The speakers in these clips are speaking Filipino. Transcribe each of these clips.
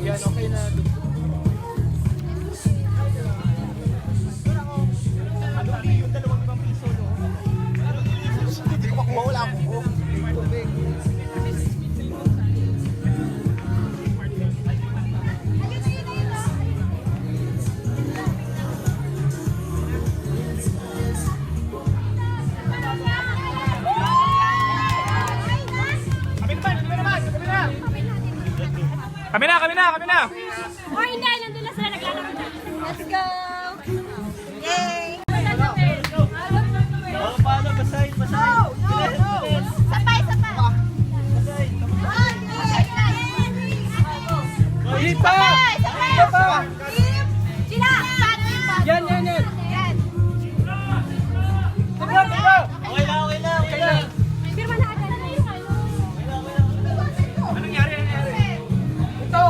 Yan, okay na. Yung 2,000 piso, no? Hindi ko makuha, wala ako. Tubig. Kami na! Oh, hindi. Nandun na sila naglalakad. Let's go! Yay! Oh, paano? Basahin. Sabay! Hit pa! Sila! Yan. Okay lang. Pirma na agad. Anong nangyari? Ito!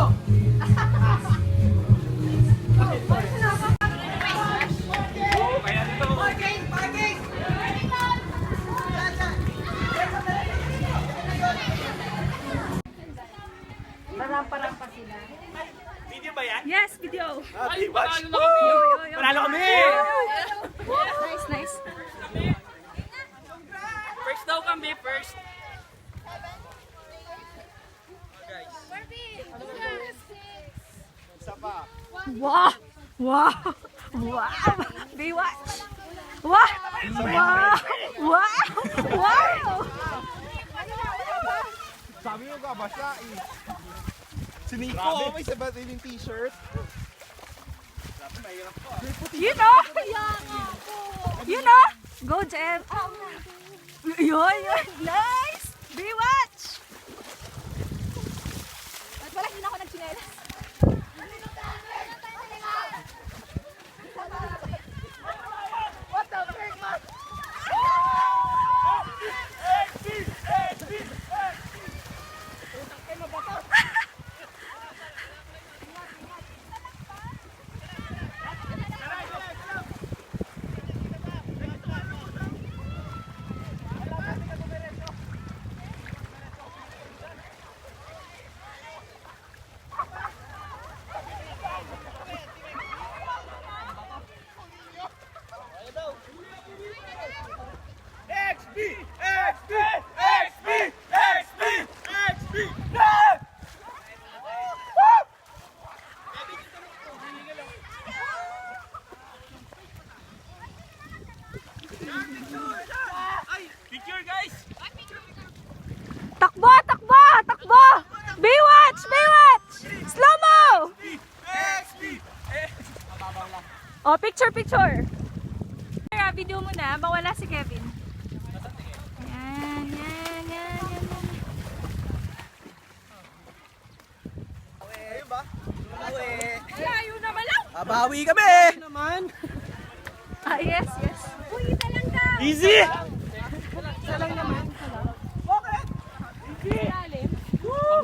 Rampa sila. Video ba yan? Yes, video. Ay, watch! Panalo kami! Nice. First daw kami, first. Isa pa. Wow! Baywatch! Wow! Sabi mo ka, basta eh. Si Nico, may sabatiling t-shirt. You know? Go, Jem! Yun! Nice! Baywatch! At wala, hindi na ako nagchinelas. What the frick, man? Picture, guys! Takbo! Baywatch! Slow-mo! Oh, picture! Video mo na, mawala si Kevin. Yan. Ayun ba? Layo naman lang! Babawi kami! Ah, yes. Uy, isa lang daw! Easy! Pang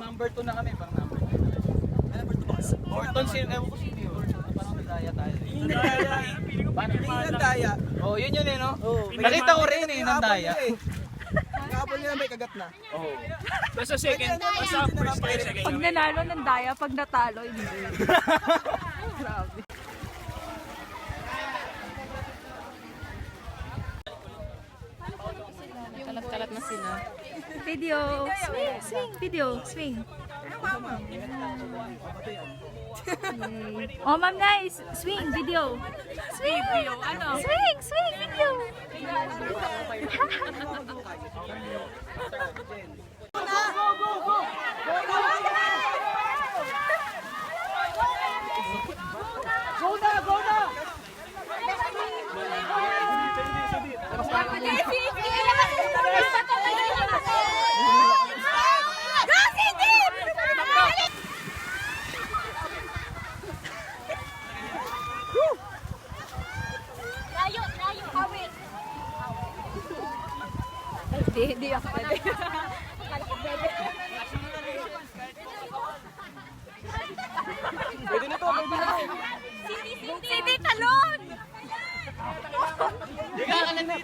number 2 na kami, pang number 2. Orton, ewan ko sino yun. Parang nadaya tayo. Yung nadaya. Oh, yun eh, no? Nakita ko rin eh, nadaya. Kapon niya may kagat na. Oo. Basta second, basta first kayo, second Pag kami. nanalo ng daya, pag natalo, hindi. Grabe. Kalat-kalat na sila. Video. Swing. Video. Swing. Oh, ma'am, nice. Swing. Video. Swing. Video. Ano? Swing. Video. Hindi ako pwede. Pwede na to. Sini talon! Hindi ka kanan na.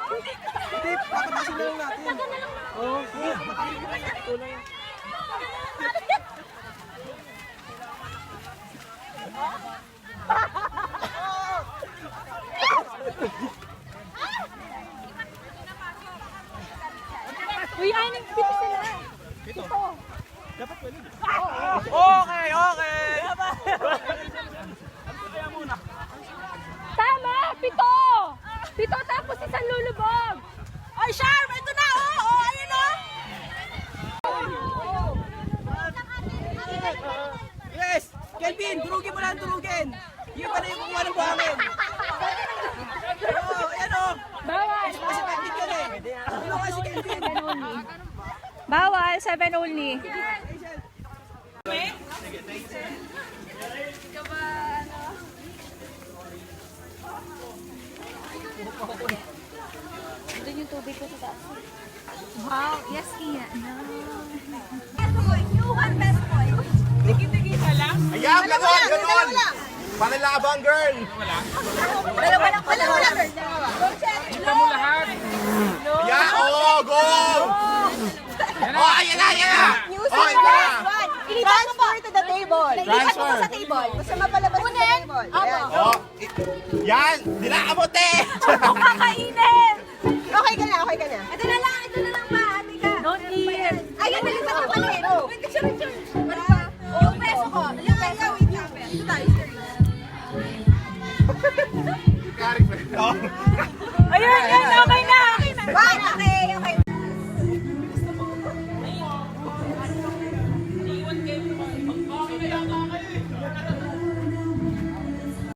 Hindi, Hindi, patapusin na lang natin. Tawagan na lang. Uy, ay, nagpito sila. Pito. Okay, okay. Tama, pito. Pito tapos isang lulubog. Ay, Charm, ito na, ayun Yes! Kelvin, durugin mo lang, durugin. Yung pa na yung kumuha ng buhangin. Ayan o. Bawal. Kasi Kelvin yun eh. Ano kasi Kelvin? Bawal, 7 only. Doon yung tubig ko sa taas. Wow, yes, Ian. You want best boy. Ayan, ganon! Panilabang girl! Dalawa lang. Kita mo lahat. Yeah, oh, go! Oh, ayan na! Oh, iba! Transfer to the table. Ilipat mo Transfer. sa table. Gusto mapalabas sa table. Ayan. Oh, yan! Dinakamote! Kakainin! Okay ka na. Ito na lang ba, ate ka? Don't eat. Ayun, nalipat na pala eh. Wait, picture. Yung peso ko. Yung peso. Ito tayo, serious. Oh. Ayun,